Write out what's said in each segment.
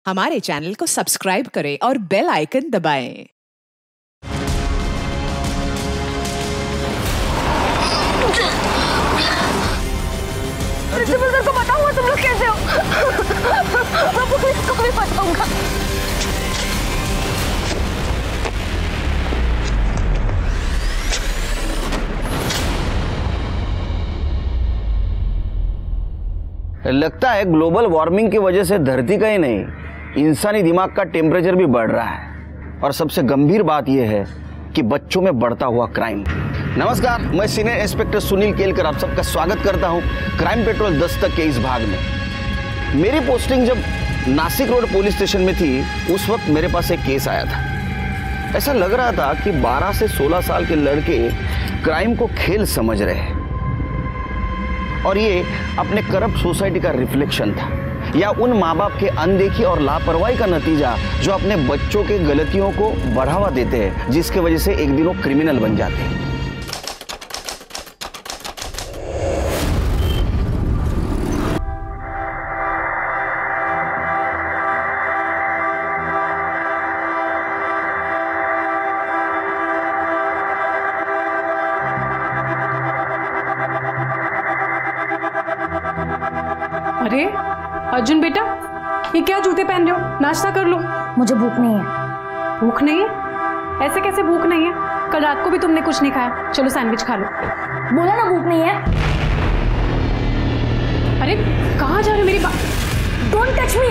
हमारे चैनल को सब्सक्राइब करें और बेल आइकन दबाएं। प्रिंसिपल सर को बताऊंगा तुम लोग कैसे हो। मैं पुलिस को भी बताऊंगा। लगता है ग्लोबल वार्मिंग की वजह से धरती का ही नहीं, इंसानी दिमाग का टेम्परेचर भी बढ़ रहा है। और सबसे गंभीर बात यह है कि बच्चों में बढ़ता हुआ क्राइम। नमस्कार, मैं सीनियर इंस्पेक्टर सुनील केलकर आप सबका स्वागत करता हूं क्राइम पेट्रोल दस्तक के इस भाग में। मेरी पोस्टिंग जब नासिक रोड पुलिस स्टेशन में थी, उस वक्त मेरे पास एक केस आया था। ऐसा लग रहा था कि 12 से 16 साल के लड़के क्राइम को खेल समझ रहे हैं और ये अपने करप्ट सोसाइटी का रिफ्लेक्शन था, या उन माँ बाप के अनदेखी और लापरवाही का नतीजा जो अपने बच्चों के गलतियों को बढ़ावा देते हैं, जिसके वजह से एक दिन वो क्रिमिनल बन जाते हैं। अरे अर्जुन बेटा, ये क्या जूते पहन रहे हो? नाश्ता कर लो। मुझे भूख नहीं है। भूख नहीं है? ऐसे कैसे भूख नहीं है? कल रात को भी तुमने कुछ नहीं खाया। चलो सैंडविच खा लो। बोला ना भूख नहीं है। अरे कहाँ जा रहे हो मेरी बात? डोंट टच मी,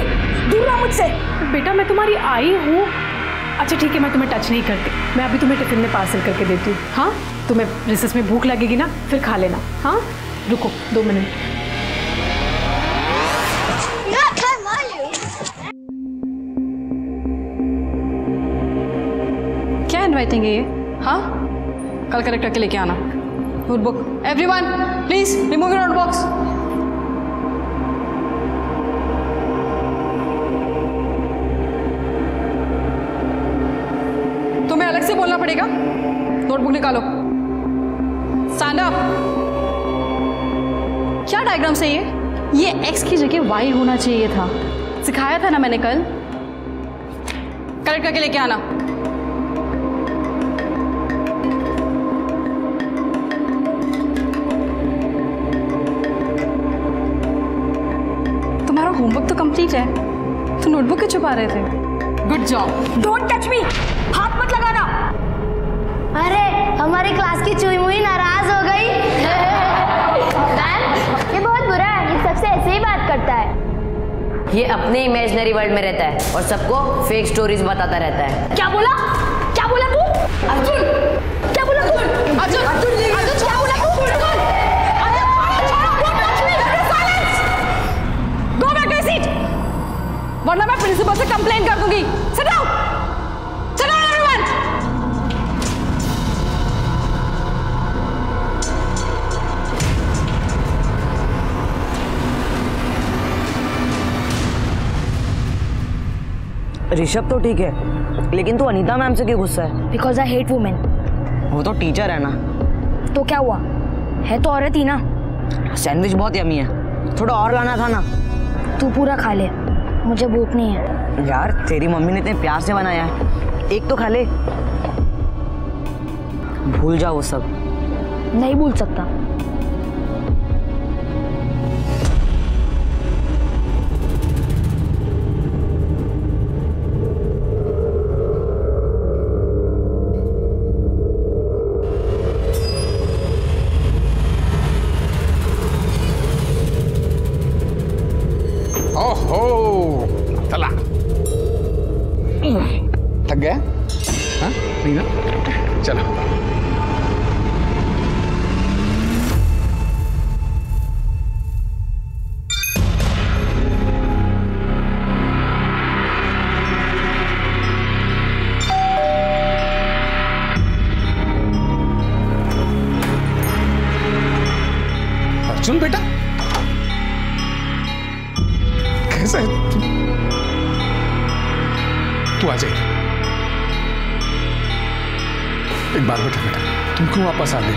दूर रहो मुझसे। बेटा मैं तुम्हारी आई हूँ। अच्छा ठीक है, मैं तुम्हें टच नहीं करती। मैं अभी तुम्हें टिफिन में पार्सल करके देती हूँ। हाँ, तुम्हें रिसेस में भूख लगेगी ना, फिर खा लेना। हाँ रुको 2 मिनट। क्या इनवाइटिंग है ये? हाँ, कल कलेक्टर के लेके आना notebook. Everyone please remove your notebooks. तुम्हें अलग से बोलना पड़ेगा। नोटबुक निकालो। Stand up. क्या डायग्राम है ये एक्स की जगह वाई होना चाहिए था। सिखाया था ना मैंने कल। कलेक्ट करके लेके आना। तुम्हारा होमवर्क तो कंप्लीट है, तो नोटबुक क्यों छुपा रहे थे? Good job. Don't touch me, हाथ मत लगाना। अरे हमारी क्लास की चुई मुई नाराज हो गई। ये बहुत बुरा है, ये सबसे ऐसे ही बात करता है। ये अपने इमेजिनरी वर्ल्ड में रहता है और सबको फेक स्टोरीज बताता रहता है। क्या बोला? क्या बोला तू? अर्जुन, क्या बोला तू? अर्जुन, अर्जुन, अर्जुन, क्या बोला तू? गो बैक टू सीट, वरना मैं प्रिंसिपल से कंप्लेन कर दूंगी। Sit down, sit down everyone. Rishabh तो ठीक है, लेकिन तू अनीता मैम से क्यों गुस्सा है? Because I hate women. वो तो टीचर है ना। तो क्या हुआ, है तो औरत ही ना। सैंडविच बहुत यमी है, थोड़ा और लाना था ना। तू पूरा खा ले, मुझे भूख नहीं है। यार तेरी मम्मी ने इतने प्यार से बनाया है, एक तो खा ले। भूल जा वो सब। नहीं भूल सकता। ओहो, चला। थक गया? हाँ नहीं ना, चलो। अर्जुन बेटा, कैसा है तू? आ जाइए। एक बात बता बेटा, तुम क्यों वापस आ गए?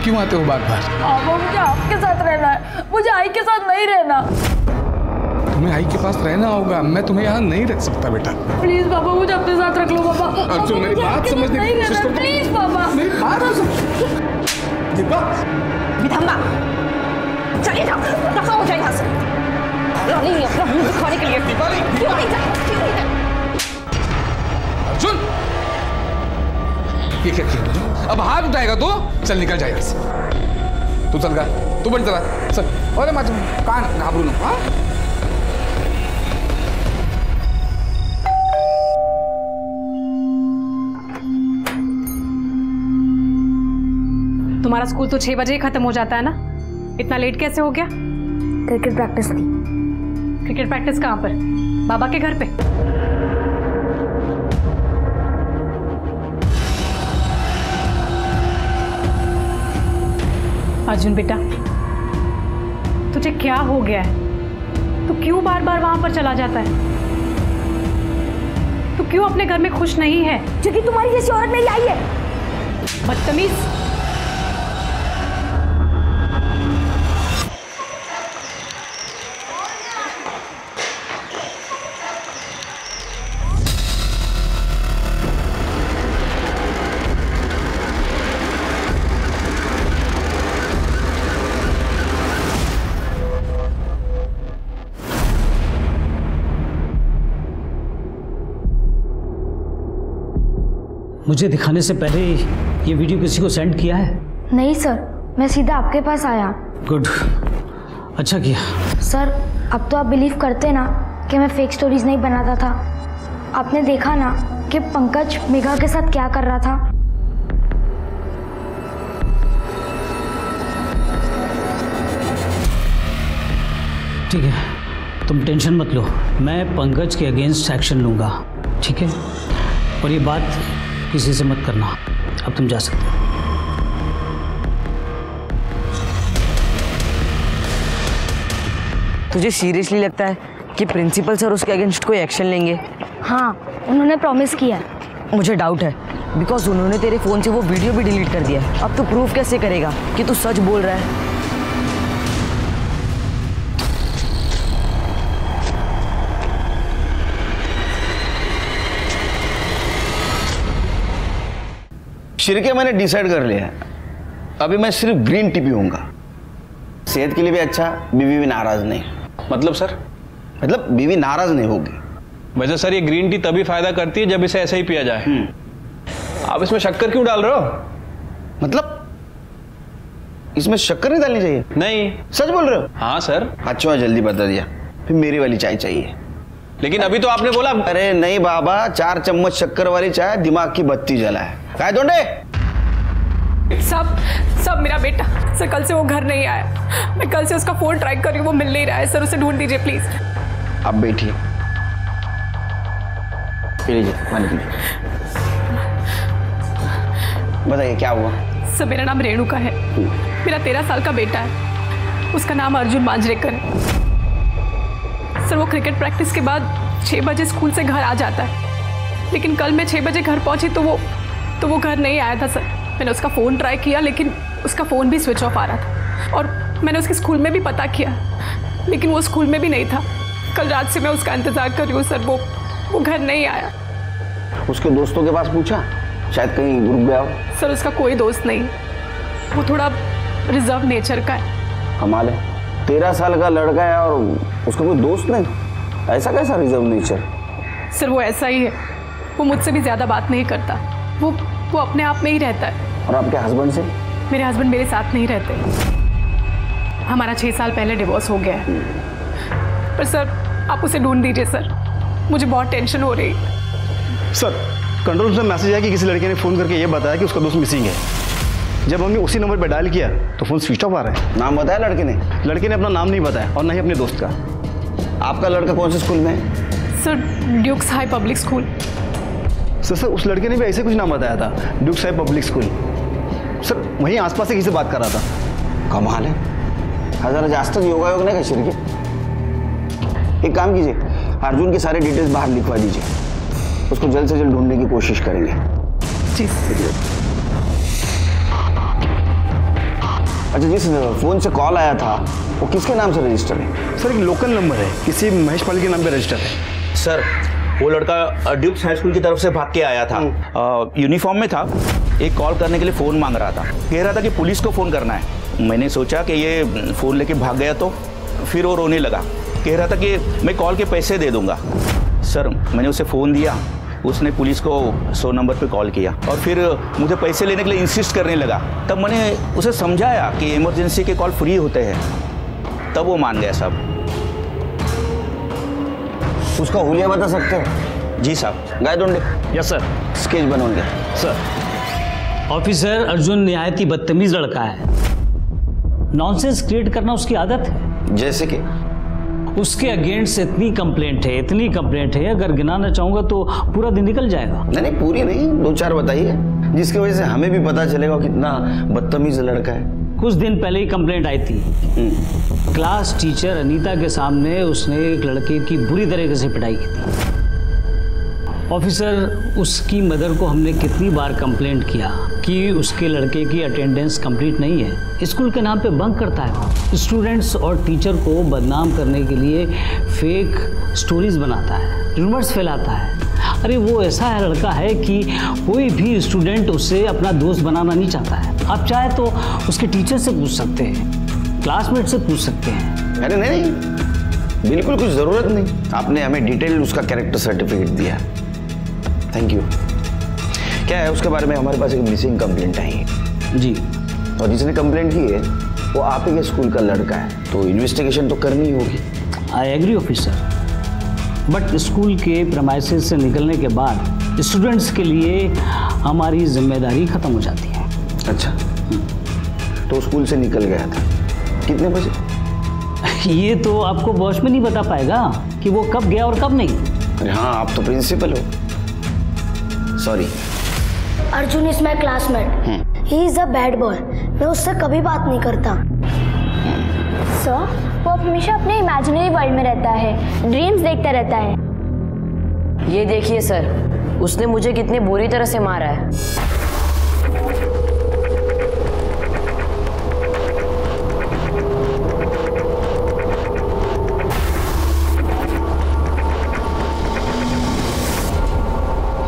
क्यों आते हो बार बार? मुझे आपके साथ रहना है, मुझे आई के साथ नहीं रहना। तुम्हें आई के पास रहना होगा, मैं तुम्हें यहाँ नहीं रख सकता बेटा। प्लीज पापा मुझे अपने साथ रख लो पापा। अर्जुन मेरी बात समझने की कोशिश करो। प्लीज पापा मेरी बात दीपा, विधम्मा चलिए जाओ, रखा हो जाए यहाँ से। नहीं अपना मुंह दिखाने के लिए क्यों नहीं जाए? अर्जुन ये क्या किया? अब हाथ उठाएगा तो चल निकल जाए यहाँ से। तू चल गा, तू बन चला चल। अरे माँ कान घाबरू ना। हाँ तुम्हारा स्कूल तो 6 बजे ही खत्म हो जाता है ना, इतना लेट कैसे हो गया? क्रिकेट प्रैक्टिस थी। क्रिकेट प्रैक्टिस कहाँ पर? बाबा के घर पे? अर्जुन बेटा, तुझे क्या हो गया है? तू क्यों बार बार वहां पर चला जाता है? तू क्यों अपने घर में खुश नहीं है? क्योंकि तुम्हारी जैसी औरत नहीं आई है। बदतमीज। मुझे दिखाने से पहले ये वीडियो किसी को सेंड किया है? नहीं सर, मैं सीधा आपके पास आया। गुड, अच्छा किया। सर अब तो आप बिलीव करते ना कि मैं फेक स्टोरीज नहीं बनाता था। आपने देखा ना कि पंकज मेघा के साथ क्या कर रहा था। ठीक है, तुम टेंशन मत लो, मैं पंकज के अगेंस्ट एक्शन लूँगा, ठीक है? और ये बात किसी से मत करना। अब तुम जा सकते हो। तुझे सीरियसली लगता है कि प्रिंसिपल सर उसके अगेंस्ट कोई एक्शन लेंगे? हाँ, उन्होंने प्रॉमिस किया है। मुझे डाउट है, बिकॉज उन्होंने तेरे फ़ोन से वो वीडियो भी डिलीट कर दिया है। अब तू प्रूफ कैसे करेगा कि तू सच बोल रहा है? शिरके मैंने डिसाइड कर लिया है, अभी मैं सिर्फ ग्रीन टी पीऊंगा। सेहत के लिए भी अच्छा, बीवी भी नाराज नहीं। मतलब सर? मतलब बीवी नाराज नहीं होगी। वैसे सर ये ग्रीन टी तभी फायदा करती है जब इसे ऐसे ही पिया जाए। आप इसमें शक्कर क्यों डाल रहे हो? मतलब इसमें शक्कर नहीं डालनी चाहिए? नहीं। सच बोल रहे हो? हाँ सर। अच्छा जल्दी बता दिया, फिर मेरी वाली चाय चाहिए। लेकिन अभी तो आपने बोला। अरे नहीं बाबा, 4 चम्मच शक्कर वाली चाय दिमाग की बत्ती जलाए। काय दोंडे? सब मेरा बेटा सर, कल से वो घर नहीं आया। मैं कल से उसका फोन ट्राई कर रही हूँ, वो मिल नहीं रहा है सर, उसे ढूंढ दीजिए प्लीज। अब बैठिए, लीजिए पानी पीजिए। बताइए क्या हुआ? सर मेरा नाम रेणुका है, मेरा 13 साल का बेटा है, उसका नाम अर्जुन मांजरेकर है। सर वो क्रिकेट प्रैक्टिस के बाद 6 बजे स्कूल से घर आ जाता है, लेकिन कल मैं 6 बजे घर पहुंची तो वो घर नहीं आया था सर। मैंने उसका फ़ोन ट्राई किया लेकिन उसका फ़ोन भी स्विच ऑफ आ रहा था, और मैंने उसके स्कूल में भी पता किया लेकिन वो स्कूल में भी नहीं था। कल रात से मैं उसका इंतज़ार कर रही हूँ सर, वो घर नहीं आया। उसके दोस्तों के पास पूछा? शायद कहीं रुक गया हो। सर उसका कोई दोस्त नहीं, वो थोड़ा रिजर्व नेचर का है। कमाल है, 13 साल का लड़का है और उसका कोई दोस्त नहीं? ऐसा कैसा रिजर्व नेचर? सर वो ऐसा ही है, वो मुझसे भी ज़्यादा बात नहीं करता, वो अपने आप में ही रहता है। और आपके हस्बैंड से? मेरे हस्बैंड मेरे साथ नहीं रहते, हमारा 6 साल पहले डिवोर्स हो गया है। पर सर आप उसे ढूंढ दीजिए सर, मुझे बहुत टेंशन हो रही। सर कंट्रोल रूम से मैसेज आया कि किसी लड़के ने फ़ोन करके ये बताया कि उसका दोस्त मिसिंग है। जब हमने उसी नंबर पर डायल किया तो फ़ोन स्विच ऑफ आ रहा है। नाम बताया लड़के ने? लड़के ने अपना नाम नहीं बताया और ना ही अपने दोस्त का। आपका लड़का कौन से स्कूल में है? Sir Dukes high public school. Sir उस लड़के ने भी ऐसे कुछ नाम बताया था, Dukes high public school. Sir वहीं आसपास से किसी से बात कर रहा था। कमाल है, हज़ार जास्त योगा नहीं कर शिरके। एक काम कीजिए, अर्जुन के सारे डिटेल्स बाहर लिखवा दीजिए, उसको जल्द से जल्द ढूंढने की कोशिश करेंगे। जी। अच्छा, जिस फोन से कॉल आया था वो किसके नाम से रजिस्टर है? सर एक लोकल नंबर है, किसी महेश पाल के नाम पे रजिस्टर है। सर वो लड़का ड्यूक्स हाई स्कूल की तरफ से भाग के आया था, यूनिफॉर्म में था। एक कॉल करने के लिए फ़ोन मांग रहा था, कह रहा था कि पुलिस को फ़ोन करना है। मैंने सोचा कि ये फ़ोन लेके भाग गया, तो फिर वो रोने लगा, कह रहा था कि मैं कॉल के पैसे दे दूंगा। सर मैंने उसे फ़ोन दिया, उसने पुलिस को 100 नंबर पे कॉल किया और फिर मुझे पैसे लेने के लिए इंसिस्ट करने लगा। तब मैंने उसे समझाया कि इमरजेंसी के कॉल फ्री होते हैं, तब वो मान गया साहब। उसका हुलिया बता सकते हो? जी साहब। गाय डोंडे। Yes sir. स्केच बनोगे? सर ऑफिसर अर्जुन निहायत ही बदतमीज लड़का है, नॉनसेंस क्रिएट करना उसकी आदत है। जैसे कि उसके अगेंस्ट इतनी कंप्लेंट है, अगर गिनाना चाहूंगा तो पूरा दिन निकल जाएगा। नहीं पूरी नहीं, 2-4 बताइए, जिसकी वजह से हमें भी पता चलेगा कितना बदतमीज लड़का है। कुछ दिन पहले ही कंप्लेंट आई थी। क्लास टीचर अनीता के सामने उसने एक लड़के की बुरी तरीके से पिटाई की थी। ऑफिसर उसकी मदर को हमने कितनी बार कंप्लेंट किया कि उसके लड़के की अटेंडेंस कंप्लीट नहीं है, स्कूल के नाम पे बंक करता है, स्टूडेंट्स और टीचर को बदनाम करने के लिए फेक स्टोरीज बनाता है, रूमर्स फैलाता है। अरे वो ऐसा है लड़का है कि कोई भी स्टूडेंट उससे अपना दोस्त बनाना नहीं चाहता है। आप चाहे तो उसके टीचर से पूछ सकते हैं, क्लासमेट से पूछ सकते हैं। अरे नहीं, बिल्कुल कुछ ज़रूरत नहीं, आपने हमें डिटेल उसका कैरेक्टर सर्टिफिकेट दिया, थैंक यू। क्या है उसके बारे में? हमारे पास एक मिसिंग कंप्लेंट आई है जी, और जिसने कंप्लेंट की है वो आप ही के स्कूल का लड़का है, तो इन्वेस्टिगेशन तो करनी ही होगी। I agree officer, but school के प्रेमाइसेस से निकलने के बाद स्टूडेंट्स के लिए हमारी जिम्मेदारी खत्म हो जाती है। अच्छा, तो स्कूल से निकल गया था कितने बजे? ये तो आपको वॉचमैन ही बता पाएगा कि वो कब गया और कब नहीं। अरे हाँ, आप तो प्रिंसिपल हो। Sorry. Arjun is my classmate, he is a bad boy, मैं उससे कभी बात नहीं करता। सर वो हमेशा अपने इमेजिनरी वर्ल्ड में रहता है, ड्रीम्स देखता रहता है। ये देखिए सर, उसने मुझे कितनी बुरी तरह से मारा है।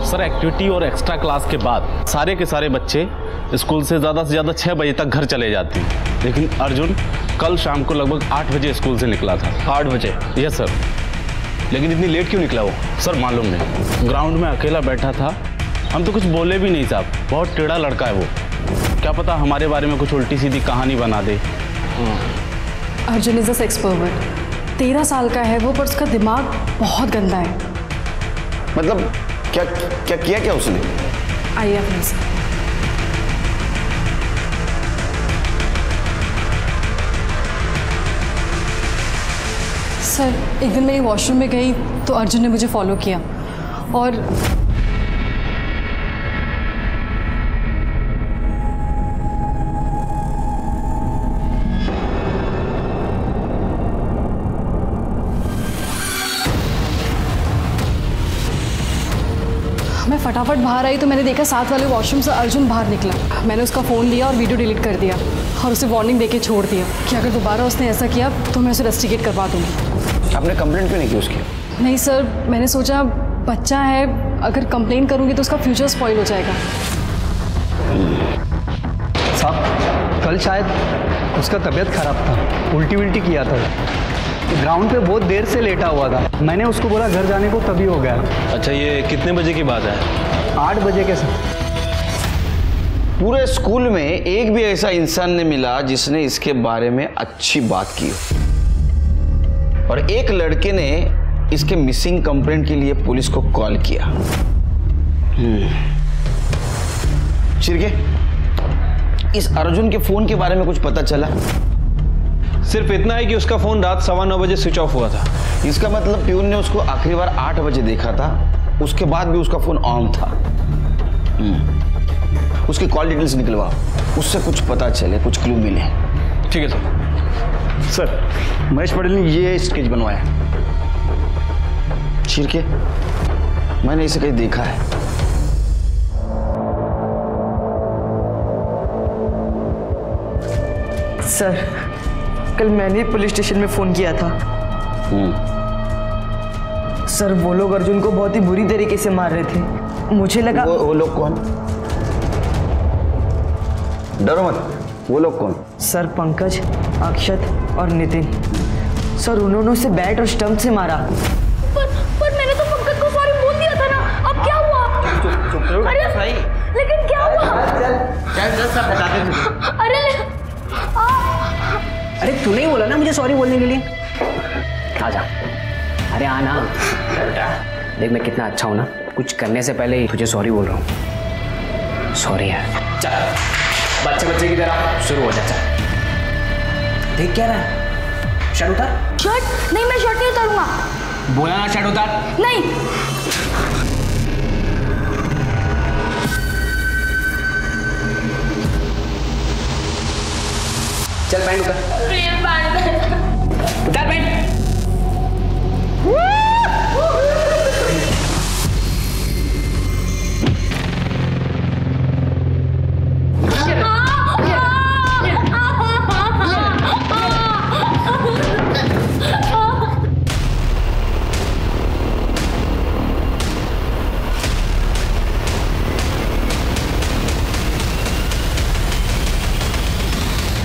सर एक्टिविटी और एक्स्ट्रा क्लास के बाद सारे के सारे बच्चे स्कूल से ज़्यादा 6 बजे तक घर चले जाते हैं, लेकिन अर्जुन कल शाम को लगभग 8 बजे स्कूल से निकला था। 8 बजे? Yes sir. लेकिन इतनी लेट क्यों निकला वो? सर मालूम नहीं, ग्राउंड में अकेला बैठा था, हम तो कुछ बोले भी नहीं साहब। बहुत टेढ़ा लड़का है वो, क्या पता हमारे बारे में कुछ उल्टी सीधी कहानी बना दे। Arjun is a sex pervert, 13 साल का है वो, पर उसका दिमाग बहुत गंदा है। मतलब क्या किया क्या उसने? आइए अपने से। सर एक दिन मेरी वॉशरूम में गई तो अर्जुन ने मुझे फॉलो किया और मैं फटाफट बाहर आई तो मैंने देखा साथ वाले वॉशरूम से अर्जुन बाहर निकला। मैंने उसका फ़ोन लिया और वीडियो डिलीट कर दिया और उसे वार्निंग देके छोड़ दिया कि अगर दोबारा उसने ऐसा किया तो मैं उसे रेस्टिकेट करवा दूँगी। आपने कंप्लेंट क्यों नहीं की उसकी? नहीं सर, मैंने सोचा बच्चा है, अगर कंप्लेन करूँगी तो उसका फ्यूचर स्पॉइल हो जाएगा। साहब कल शायद उसका तबीयत खराब था, उल्टी किया था, ग्राउंड पे बहुत देर से लेटा हुआ था। मैंने उसको बोला घर जाने को, तभी हो गया। अच्छा, ये कितने बजे की बात है? 8 बजे के सर। पूरे स्कूल में एक भी ऐसा इंसान नहीं मिला जिसने इसके बारे में अच्छी बात की हो, और एक लड़के ने इसके मिसिंग कंप्लेंट के लिए पुलिस को कॉल किया। शिर्के, इस अर्जुन के फोन के बारे में कुछ पता चला? सिर्फ इतना है कि उसका फोन रात 9:15 बजे स्विच ऑफ हुआ था। इसका मतलब प्यून ने उसको आखिरी बार 8 बजे देखा था, उसके बाद भी उसका फोन ऑन था। उसकी कॉल डिटेल्स निकलवाओ, उससे कुछ पता चले, कुछ क्लू मिले। ठीक है सर। सर महेश पटेल ने ये स्केच बनवाया। शिर्के, मैंने इसे कहीं देखा है। सर कल मैंने पुलिस स्टेशन में फ़ोन किया था। सर वो लोग अर्जुन को बहुत ही बुरी तरीके से मार रहे थे। मुझे लगा वो लोग कौन? डरो मत, वो लोग कौन? सर पंकज, अक्षत और नितिन। सर उन्होंने उसे बैट और स्टंप से मारा। पर मैंने तो पंकज को सॉरी बोल दिया था ना, अब क्या हुआ? अरे लेकिन क्या हुआ? चल सब बता दे तुझे। अरे तू नहीं बोला ना मुझे सॉरी बोलने के लिए? आजा। अरे आना। देख मैं कितना अच्छा हूं ना, कुछ करने से पहले ही तुझे सॉरी बोल रहा हूँ। सॉरी यार। चल बच्चे की तरह शुरू हो जा। चल देख क्या रहा है? शर्ट उतार। शर्ट नहीं, मैं शर्ट नहीं उतारूंगा। बोला ना शर्ट उतार। नहीं। चल पैंट उतार। उतार पैंट।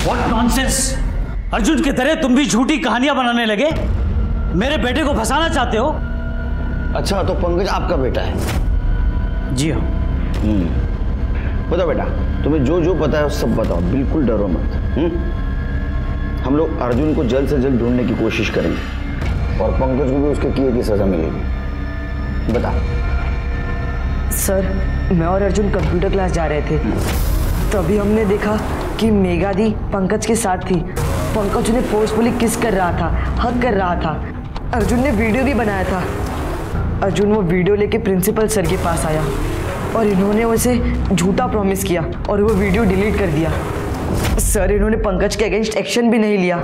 What nonsense! अर्जुन की तरह तुम भी झूठी कहानियां बनाने लगे, मेरे बेटे को फंसाना चाहते हो। अच्छा तो पंकज आपका बेटा है? जी हाँ। बताओ बेटा, तुम्हें जो जो पता है सब बताओ, बिल्कुल डरो मत। हम लोग अर्जुन को जल्द से जल्द ढूंढने की कोशिश करेंगे और पंकज को भी उसके किए की सजा मिलेगी। बता। सर मैं और अर्जुन कंप्यूटर क्लास जा रहे थे, तभी हमने देखा कि मेघा दी पंकज के साथ थी। पंकज उन्हें फोर्सफुली किस कर रहा था, हक कर रहा था। अर्जुन ने वीडियो भी बनाया था। अर्जुन वो वीडियो लेके प्रिंसिपल सर के पास आया और इन्होंने उसे झूठा प्रॉमिस किया और वो वीडियो डिलीट कर दिया। सर इन्होंने पंकज के अगेंस्ट एक्शन भी नहीं लिया।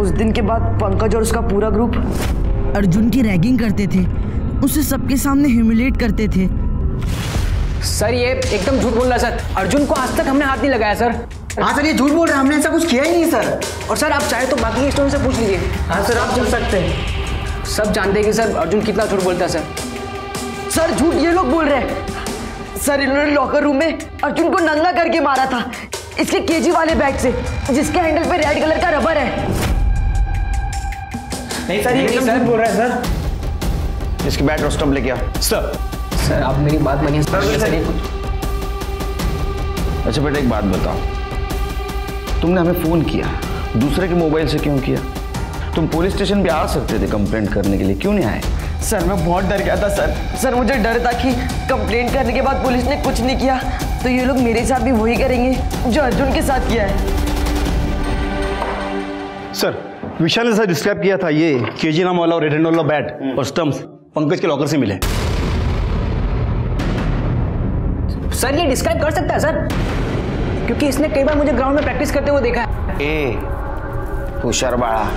उस दिन के बाद पंकज और उसका पूरा ग्रुप अर्जुन की रैगिंग करते थे, उसे सबके सामने ह्यूमिलेट करते थे। सर ये एकदम झूठ बोल रहा है सर। अर्जुन को आज तक हमने हाथ नहीं लगाया सर। हाँ सर ये झूठ बोल रहे हैं, हमने ऐसा कुछ किया ही नहीं सर। और सर आप चाहे तो बाकी स्टूडेंट से पूछ लीजिए। हाँ सर आप पूछ सकते हैं। सब जानते हैं कि सर अर्जुन कितना झूठ बोलता है सर। सर झूठ ये लोग बोल रहे हैं। सर इन्होंने लॉकर रूम में अर्जुन को नंगा करके मारा था, इसके केजी वाले बैग से, जिसके हैंडल पे रेड कलर का रबर है। नहीं सर ये सर बोल रहा है सर। इसकी बैट और स्टंप लेके आ। सर आप मेरी बात मानिए सर। अच्छा बेटा एक बात बताओ, तुमने हमें फोन किया, दूसरे के मोबाइल से क्यों किया? तुम पुलिस स्टेशन पे आ सकते थे कंप्लेंट करने के लिए, क्यों नहीं आए? सर मैं बहुत डर गया था सर। सर मुझे डर था कि कंप्लेंट करने के बाद पुलिस ने कुछ नहीं किया तो ये लोग मेरे साथ भी वही करेंगे जो अर्जुन के साथ किया है। सर विशाल ने सर डिस्क्राइब किया था ये केजी नाम वाला और रेड हैंड वाला बैट और स्टंप्स पंकज के लॉकर से मिले। सर ये डिस्क्राइब कर सकता है सर, क्योंकि इसने कई बार मुझे ग्राउंड में प्रैक्टिस करते हुए देखा है। ए होशियार बाड़ा,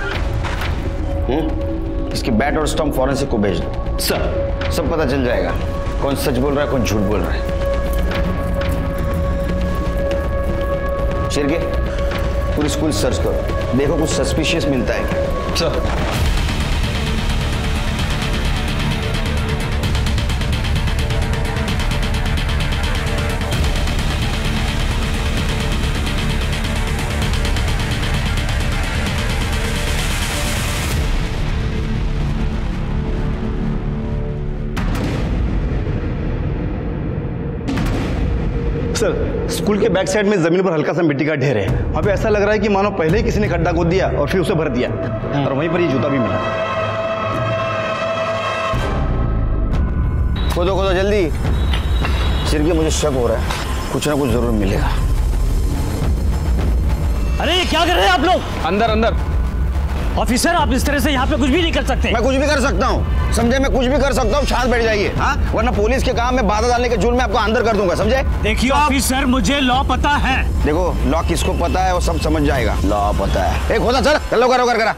इसकी बैट और स्टंप फॉरेंसिक को भेज दो। सर सब पता चल जाएगा कौन सच बोल रहा है कौन झूठ बोल रहा है। शिरके पूरी स्कूल सर्च करो, देखो कुछ सस्पिशियस मिलता है क्या। सर सर स्कूल के बैक साइड में जमीन पर हल्का सा मिट्टी का ढेर है, वहाँ पे ऐसा लग रहा है कि मानो पहले ही किसी ने खड्डा खोद दिया और फिर उसे भर दिया और वहीं पर ये जूता भी मिला। खोदो खोदो जल्दी। सिरके मुझे शक हो रहा है, कुछ ना कुछ जरूर मिलेगा। अरे ये क्या कर रहे हैं आप लोग? अंदर अंदर। ऑफिसर आप इस तरह से यहाँ पे कुछ भी नहीं कर सकते। मैं कुछ भी कर सकता हूँ, समझे? मैं कुछ भी कर सकता हूँ, शांत बैठ जाइए। हाँ वरना पुलिस के काम में बाधा डालने के जुर्म में आपको अंदर कर दूंगा, समझे? देखिए ऑफिसर मुझे लॉ पता है। देखो लॉ किसको पता है वो सब समझ जाएगा। लॉ पता है। एक होता चल चलो करो कर करा।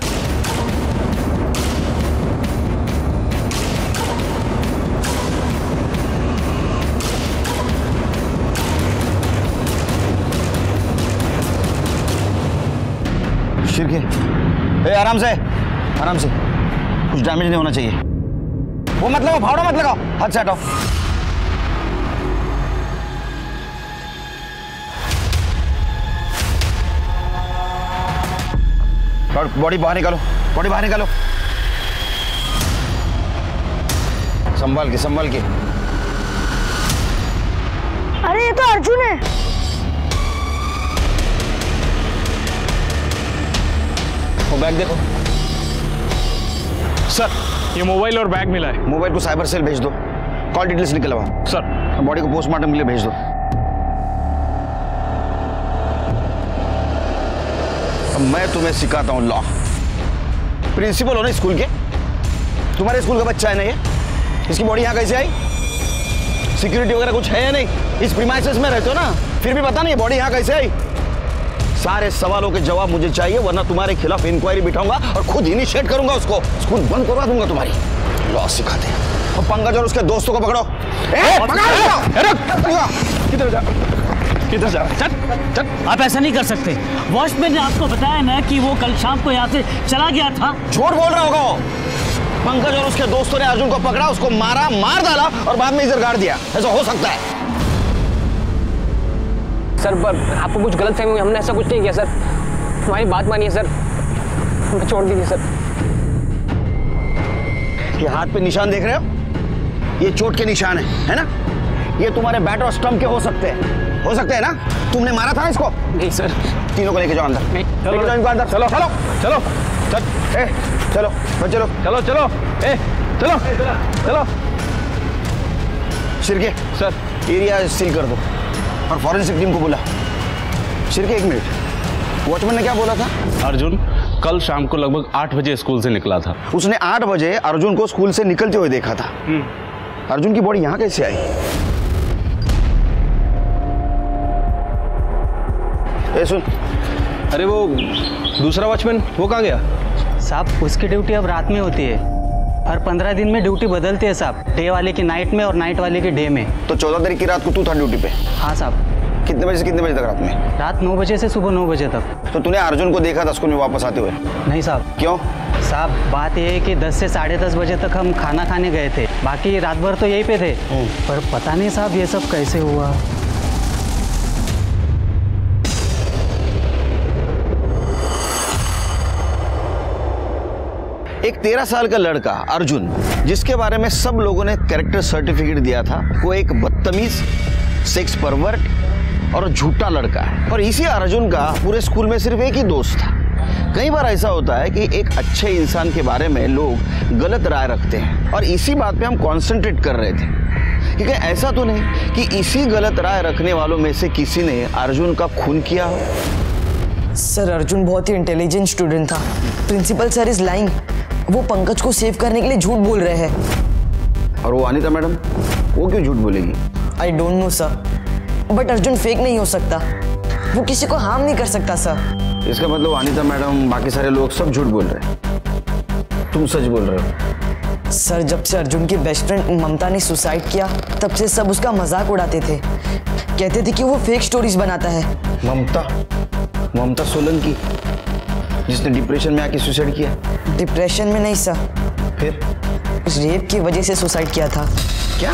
शिरके, आराम से, आराम से, कुछ डैमेज नहीं होना चाहिए। वो मत लगाओ, फावड़ा मत लगाओ, हाथ से हटाओ। बॉडी बाहर निकालो, बॉडी बाहर निकालो, संभाल के, संभाल के। अरे ये तो अर्जुन है। वो बैग देखो। सर, ये मोबाइल और बैग मिला है। मोबाइल को साइबर सेल भेज दो, कॉल डिटेल्स निकलवाओ। सर, बॉडी को पोस्टमार्टम के लिए भेज दो। अब मैं तुम्हें सिखाता हूँ लॉ। प्रिंसिपल हो ना स्कूल के, तुम्हारे स्कूल का बच्चा है ना ये, इसकी बॉडी यहाँ कैसे आई? सिक्योरिटी वगैरह कुछ है या नहीं? इस प्रीमाइसेस में रहते हो ना, फिर भी पता नहीं बॉडी यहाँ कैसे आई? सारे सवालों के जवाब मुझे चाहिए, वरना तुम्हारे खिलाफ इंक्वायरी बिठाऊंगा और खुद इनिशिएट करूंगा उसको, स्कूल बंद करवा दूंगा तुम्हारी। लॉ सिखाते हैं। और पंकज और उसके दोस्तों को पकड़ो। किधर जा, किधर जा? चल, आप ऐसा नहीं कर सकते। वॉचमैन ने आपको बताया ना कि वो कल शाम को यहाँ से चला गया था। झूठ बोल रहा होगा वो। पंकज और उसके दोस्तों ने अर्जुन को पकड़ा, उसको मारा, मार डाला और बाद में इधर गाड़ दिया। ऐसा हो सकता है? सर, आपको कुछ गलत फहमी हुई, हमने ऐसा कुछ नहीं किया सर। हमारी बात मानिए सर, हमें छोड़ दीजिए सर। ये हाथ पे निशान देख रहे हो? ये चोट के निशान है ना? ये तुम्हारे बैट और स्टंप के हो सकते हैं ना? तुमने मारा था ना इसको? नहीं सर। तीनों को लेके जाओ अंदर। लेके जाओ इनको अंदर। चलो चलो चलो चल, चलो चलो चलो चलो चलो चलो। शिरके सर, एरिया सील कर दो और फॉरेंसिक टीम को बुला। शिरके, एक मिनट, वॉचमैन ने क्या बोला था? अर्जुन कल शाम को लगभग 8 बजे स्कूल से निकला था। उसने 8 बजे अर्जुन को स्कूल से निकलते हुए देखा था। अर्जुन की बॉडी यहाँ कैसे आई? सुन, अरे वो दूसरा वॉचमैन वो कहाँ गया? साहब, उसकी ड्यूटी अब रात में होती है। हर 15 दिन में ड्यूटी बदलती है साहब, डे वाले की नाइट में और नाइट वाले की डे में। तो 14 तारीख की रात को तू था ड्यूटी पे? हाँ साहब। कितने बजे से कितने बजे तक रात में? रात 9 बजे से सुबह 9 बजे तक। तो तूने अर्जुन को देखा था स्कूल में वापस आते हुए? नहीं साहब। क्यों? साहब, बात यह है कि 10 से 10:30 बजे तक हम खाना खाने गए थे, बाकी रात भर तो यहीं पे थे। पर पता नहीं साहब ये सब कैसे हुआ। एक 13 साल का लड़का अर्जुन, जिसके बारे में सब लोगों ने कैरेक्टर सर्टिफिकेट दिया था, वो एक बदतमीज, सेक्स परवर्ट और झूठा लड़का है। और इसी अर्जुन का पूरे स्कूल में सिर्फ एक ही दोस्त था। कई बार ऐसा होता है कि एक अच्छे इंसान के बारे में लोग गलत राय रखते हैं, और इसी बात पे हम कॉन्सेंट्रेट कर रहे थे। क्योंकि ऐसा तो नहीं कि इसी गलत राय रखने वालों में से किसी ने अर्जुन का खून किया हो। सर, अर्जुन बहुत ही इंटेलिजेंट स्टूडेंट था। Principal sir is lying. वो पंकज को सेव करने के लिए झूठ बोल रहे हैं। और वो अनीता मैडम, वो क्यों झूठ बोलेगी? I don't know sir, but Arjun fake नहीं हो सकता। वो किसी को हार्म नहीं कर सकता सर। इसका मतलब अनीता मैडम, बाकी सारे लोग सब झूठ बोल रहे हैं, तुम सच बोल रहे हो? सर, जब से अर्जुन की बेस्ट फ्रेंड ममता ने सुसाइड किया, तब से सब उसका मजाक उड़ाते थे। कहते थे कि वो फेक स्टोरीज बनाता है। ममता सोलंकी, जिसने डिप्रेशन में आके सुसाइड किया? डिप्रेशन में नहीं सर, फिर उस रेप की वजह से सुसाइड किया था। क्या?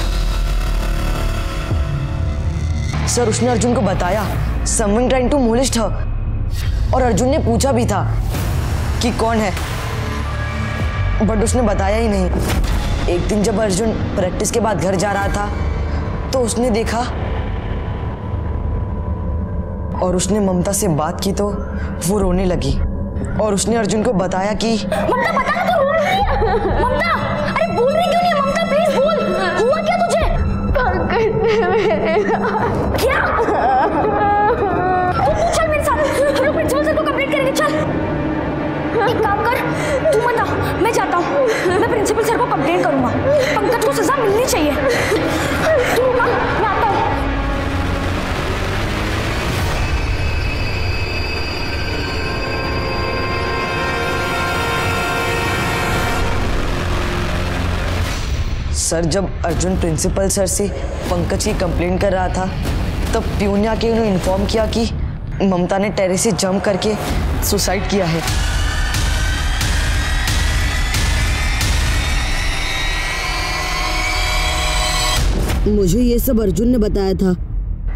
सर, उसने अर्जुन को बताया समवन ट्राइंग टू मोलेस्ट हर, और अर्जुन ने पूछा भी था कि कौन है, बट उसने बताया ही नहीं। एक दिन जब अर्जुन प्रैक्टिस के बाद घर जा रहा था, तो उसने देखा और उसने ममता से बात की, तो वो रोने लगी और उसने अर्जुन को बताया कि ममता, बता ना, तू रो रही है। ममता, अरे बोल रही क्यों नहीं है? ममता प्लीज बोल, हुआ क्या तुझे? पंकज ने मेरे क्या? तू चल मेरे साथ, हम लोग प्रिंसिपल सर को कंप्लेंट करेंगे। चल, एक काम कर, तू मत आ, मैं जाता हूँ। मैं प्रिंसिपल सर को कंप्लेंट करूंगा। पंकज को सजा मिलनी चाहिए। तू रुक, मैं आता हूँ। सर, जब अर्जुन प्रिंसिपल सर से पंकज की कंप्लेंट कर रहा था, तब प्यून ने आके उन्हें इन्फॉर्म किया कि ममता ने टेरेस से जंप करके सुसाइड किया है। मुझे ये सब अर्जुन ने बताया था।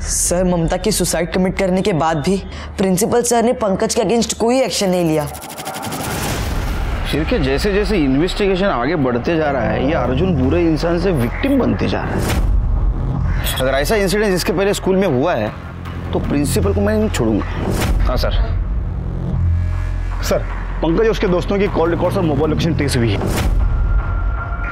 सर, ममता के सुसाइड कमिट करने के बाद भी प्रिंसिपल सर ने पंकज के अगेंस्ट कोई एक्शन नहीं लिया। शिर्के, जैसे जैसे इन्वेस्टिगेशन आगे बढ़ते जा रहा है, ये अर्जुन बुरे इंसान से विक्टिम बनते जा रहा है। अगर ऐसा इंसिडेंट इसके पहले स्कूल में हुआ है तो प्रिंसिपल को मैं नहीं छोड़ूंगा। हाँ सर। सर, पंकज और उसके दोस्तों की कॉल रिकॉर्ड्स और मोबाइल लोकेशन ट्रेस हुई है।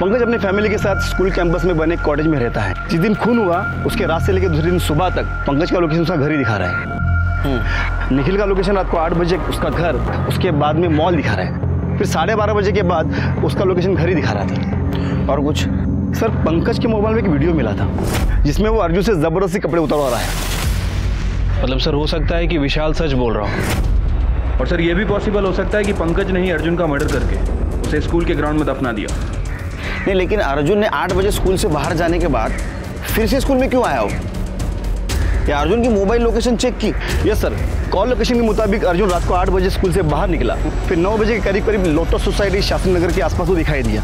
पंकज अपनी फैमिली के साथ स्कूल कैंपस में बने कॉटेज में रहता है। जिस दिन खून हुआ उसके रात से लेकर दूसरे दिन सुबह तक पंकज का लोकेशन उसका घर ही दिखा रहा है। निखिल का लोकेशन रात को 8 बजे उसका घर, उसके बाद में मॉल दिखा रहा है। फिर 12:30 बजे के बाद उसका लोकेशन घर ही दिखा रहा था। और कुछ? सर, पंकज के मोबाइल में एक वीडियो मिला था जिसमें वो अर्जुन से जबरदस्ती कपड़े उतरवा रहा है। मतलब सर, हो सकता है कि विशाल सच बोल रहा हो। और सर, ये भी पॉसिबल हो सकता है कि पंकज ने ही अर्जुन का मर्डर करके उसे स्कूल के ग्राउंड में दफना दिया। नहीं, लेकिन अर्जुन ने 8 बजे स्कूल से बाहर जाने के बाद फिर से स्कूल में क्यों आया हो? या अर्जुन की मोबाइल लोकेशन चेक की? यस सर, कॉल लोकेशन के मुताबिक अर्जुन रात को 8 बजे स्कूल से बाहर निकला। फिर 9 बजे के करीब लोटस सोसाइटी शास्त्री नगर के आसपास वो दिखाई दिया।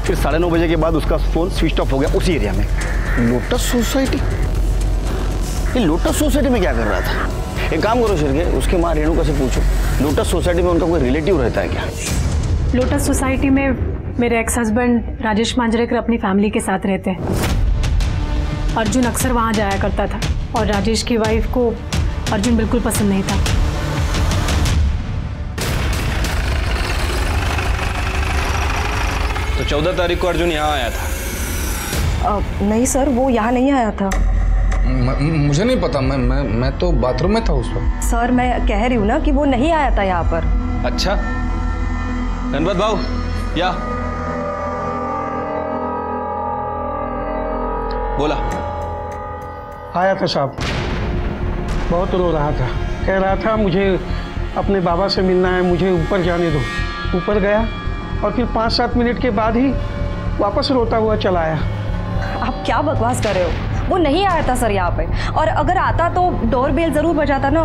फिर 9:30 बजे के बाद उसका फोन स्विच ऑफ हो गया उसी एरिया में। Lotus society? ये लोटस सोसाइटी में क्या कर रहा था? एक काम करो शिर्के, उसकी माँ रेणुका से पूछो, लोटस सोसाइटी में उनका कोई रिलेटिव रहता है क्या? लोटस सोसाइटी में मेरे एक्स हस्बैंड राजेश मांजरेकर अपनी फैमिली के साथ रहते हैं। अर्जुन अक्सर वहाँ जाया करता था और राजेश की वाइफ को अर्जुन बिल्कुल पसंद नहीं था। तो 14 तारीख को अर्जुन यहाँ आया था? नहीं सर, वो यहाँ नहीं आया था। मुझे नहीं पता, मैं तो बाथरूम में था उस वक्त। सर, मैं कह रही हूँ ना कि वो नहीं आया था यहाँ पर। अच्छा, धनबाद भाऊ, या बोला। आया था साहब, बहुत रो रहा था, कह रहा था मुझे अपने बाबा से मिलना है, मुझे ऊपर जाने दो। ऊपर गया और फिर 5-7 मिनट के बाद ही वापस रोता हुआ चला आया। आप क्या बकवास कर रहे हो? वो नहीं आया था सर यहाँ पे, और अगर आता तो डोर बेल जरूर बजाता ना।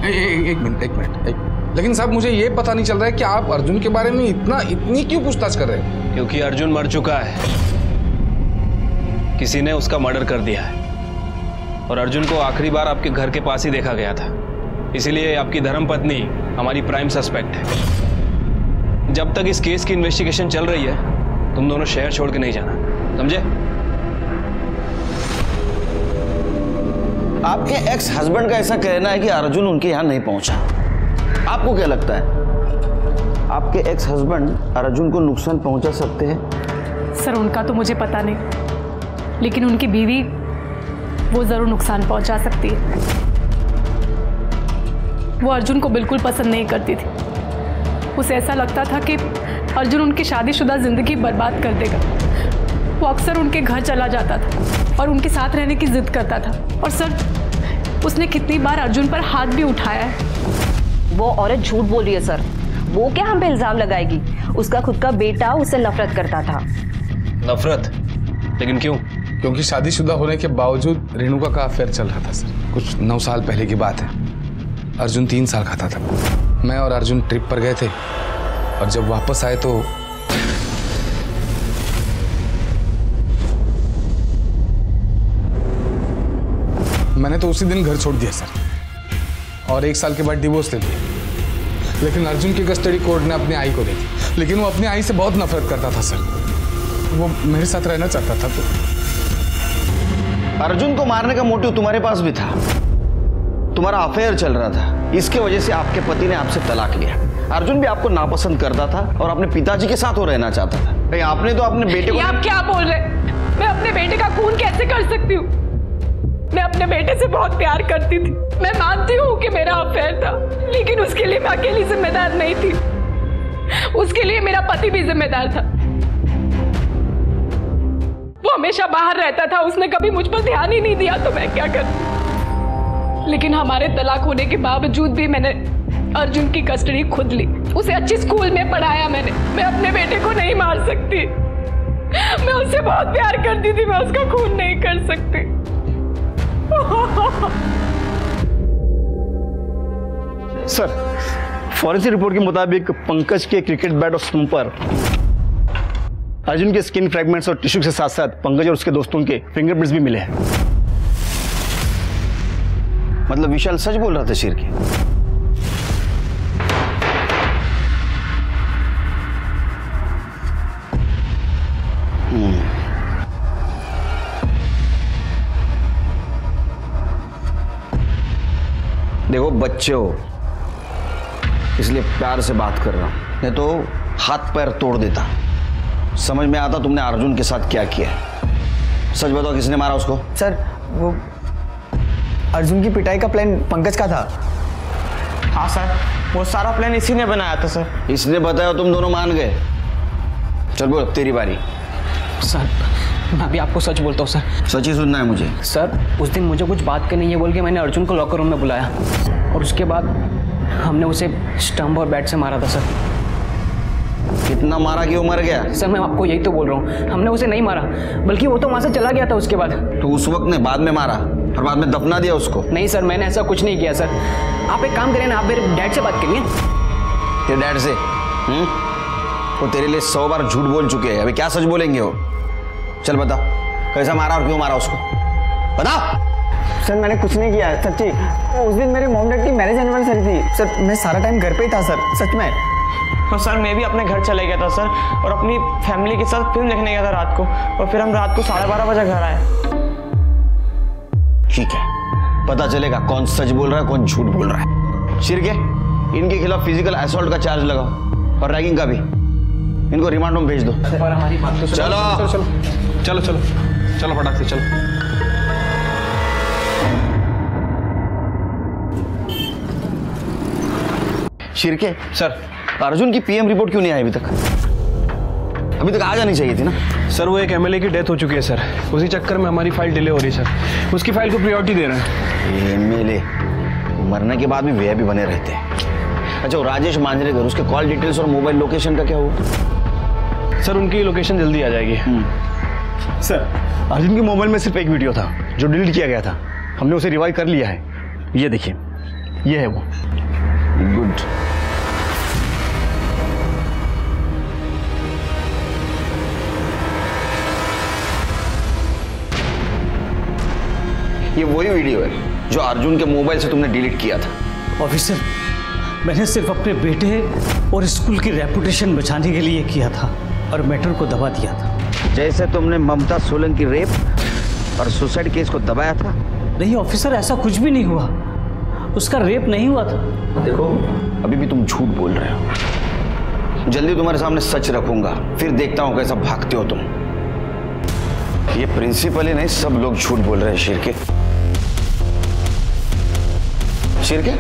एक मिनट। लेकिन साहब, मुझे ये पता नहीं चल रहा है कि आप अर्जुन के बारे में इतनी क्यों पूछताछ कर रहे हैं? क्योंकि अर्जुन मर चुका है, किसी ने उसका मर्डर कर दिया है। और अर्जुन को आखिरी बार आपके घर के पास ही देखा गया था, इसीलिए आपकी धर्मपत्नी हमारी प्राइम सस्पेक्ट है। जब तक इस केस की इन्वेस्टिगेशन चल रही है, तुम दोनों शहर छोड़ के नहीं जाना, समझे? आपके एक्स हस्बैंड का ऐसा कहना है कि अर्जुन उनके यहाँ नहीं पहुंचा। आपको क्या लगता है, आपके एक्स हस्बैंड अर्जुन को नुकसान पहुंचा सकते हैं? सर, उनका तो मुझे पता नहीं, लेकिन उनकी बीवी वो जरूर नुकसान पहुंचा सकती है। वो अर्जुन को बिल्कुल पसंद नहीं करती थी। उसे ऐसा लगता था कि अर्जुन उनकी शादीशुदा जिंदगी बर्बाद कर देगा। वो अक्सर उनके घर चला जाता था और उनके साथ रहने की जिद करता था। और सर, उसने कितनी बार अर्जुन पर हाथ भी उठाया है। वो औरत झूठ बोल रही है सर। वो क्या हम पे इल्जाम लगाएगी? उसका खुद का बेटा उससे नफरत करता था। नफरत? लेकिन क्यों? क्योंकि शादीशुदा होने के बावजूद रेणुका का अफेयर चल रहा था सर। कुछ 9 साल पहले की बात है। अर्जुन 3 साल का था तब। मैं और अर्जुन ट्रिप पर गए थे और जब वापस आए तो मैंने तो उसी दिन घर छोड़ दिया सर, और 1 साल के बाद डिवोर्स ले लिया। लेकिन अर्जुन की कस्टडी कोर्ट ने अपनी आई को दी थी, लेकिन वो अपनी आई से बहुत नफरत करता था सर। वो मेरे साथ रहना चाहता था। तो अर्जुन को मारने का मोटिव तुम्हारे पास भी था। तुम्हारा अफेयर चल रहा था, इसके वजह से आपके पति ने आपसे तलाक लिया। अर्जुन भी आपको नापसंद करता था और अपने पिताजी के साथ वो रहना चाहता था। नहीं, आपने तो अपने बेटे को... आप क्या बोल रहे? मैं अपने बेटे का खून कैसे कर सकती हूँ? मैं अपने बेटे से बहुत प्यार करती थी। मैं मानती हूँ कि मेरा अफेयर था, लेकिन उसके लिए मैं अकेली जिम्मेदार नहीं थी। उसके लिए मेरा पति भी जिम्मेदार था। वो हमेशा बाहर रहता था, उसने कभी मुझ पर ध्यान ही नहीं दिया, तो मैं क्या करूं? लेकिन हमारे तलाक होने के बावजूद भी मैंने अर्जुन की कस्टडी खुद ली। उसे अच्छे स्कूल में पढ़ाया मैंने। मैं अपने बेटे को नहीं मार सकती। मैं उससे बहुत प्यार करती थी, मैं उसका खून नहीं कर सकती। सर, फॉरेंसिक रिपोर्ट के मुताबिक पंकज के क्रिकेट बैट और स्टंप पर अर्जुन के स्किन फ्रैगमेंट्स और टिश्यू के साथ साथ पंकज और उसके दोस्तों के फिंगरप्रिंट्स भी मिले हैं। मतलब विशाल सच बोल रहा था शेर के? देखो बच्चे हो इसलिए प्यार से बात कर रहा हूं, नहीं तो हाथ पैर तोड़ देता। समझ में आता तुमने अर्जुन के साथ क्या किया है। सच बताओ, किसने मारा उसको? सर, वो अर्जुन की पिटाई का प्लान पंकज का था। हाँ सर, वो सारा प्लान इसी ने बनाया था सर। इसने बताया, तुम दोनों मान गए। चल बोल, तेरी बारी। सर, मैं भी आपको सच बोलता हूँ सर। सच ही सुनना है मुझे। सर, उस दिन मुझे कुछ बात करनी है बोल के मैंने अर्जुन को लॉकर रूम में बुलाया और उसके बाद हमने उसे स्टंप और बैट से मारा था सर। कितना मारा कि वो मर गया? सर, मैं आपको यही तो बोल रहा हूँ, हमने उसे नहीं मारा, बल्कि वो तो वहाँ से चला गया था उसके बाद। तो उस वक्त ने बाद में मारा और बाद में दफना दिया उसको? नहीं सर, मैंने ऐसा कुछ नहीं किया सर। आप एक काम करें ना, आप मेरे डैड से बात करिए। तेरे डैड से? वो तेरे लिए 100 बार झूठ बोल चुके हैं, अभी क्या सच बोलेंगे वो? चल बता, कैसा मारा और क्यों मारा उसको? बता। सर, मैंने कुछ नहीं किया सच्ची। उस दिन मेरे मॉम डैड की मैरिज एनिवर्सरी थी सर। मैं सारा टाइम घर पे ही था सर, सच में। और सर, मैं भी अपने घर चले गया था सर और अपनी फैमिली के साथ फिल्म देखने गया था रात को, और फिर हम रात को 12:30 बजे घर आए। ठीक है, पता चलेगा कौन सच बोल रहा है कौन झूठ बोल रहा है। शिरके, इनके खिलाफ फिजिकल असॉल्ट का चार्ज लगाओ और रैगिंग का भी। इनको रिमांड में भेज दो। और हमारी बात तो चलो चलो चलो चलो चलो फटाक से चलो। शिरके सर, अर्जुन की पीएम रिपोर्ट क्यों नहीं आई अभी तक? अभी तक आ जानी चाहिए थी ना। सर, वो एक एमएलए की डेथ हो चुकी है सर, उसी चक्कर में हमारी फाइल डिले हो रही है सर। उसकी फाइल को प्रायोरिटी दे रहे हैं। एमएलए मरने के बाद भी वे भी बने रहते हैं। अच्छा, वो राजेश मांजरेकर, उसके कॉल डिटेल्स और मोबाइल लोकेशन का क्या हुआ? सर, उनकी लोकेशन जल्दी आ जाएगी। सर, अर्जुन के मोबाइल में सिर्फ एक वीडियो था जो डिलीट किया गया था। हमने उसे रिवाइव कर लिया है। ये देखिए, ये है वो। गुड। ये वही वीडियो है जो अर्जुन के मोबाइल से तुमने डिलीट किया था। ऑफिसर, मैंने सिर्फ अपने बेटे और स्कूल की रेपुटेशन बचाने के लिए किया था और मैटर को दबा दिया था। जैसे तुमने ममता सोलंकी रेप और सुसाइड केस को दबाया था। नहीं ऑफिसर, ऐसा कुछ भी नहीं हुआ। उसका रेप नहीं हुआ था। देखो, अभी भी तुम झूठ बोल रहे हो। जल्दी तुम्हारे सामने सच रखूंगा, फिर देखता हूं कैसा भागते हो तुम। ये प्रिंसिपल ही नहीं, सब लोग झूठ बोल रहे हैं। शिरके, शिरके,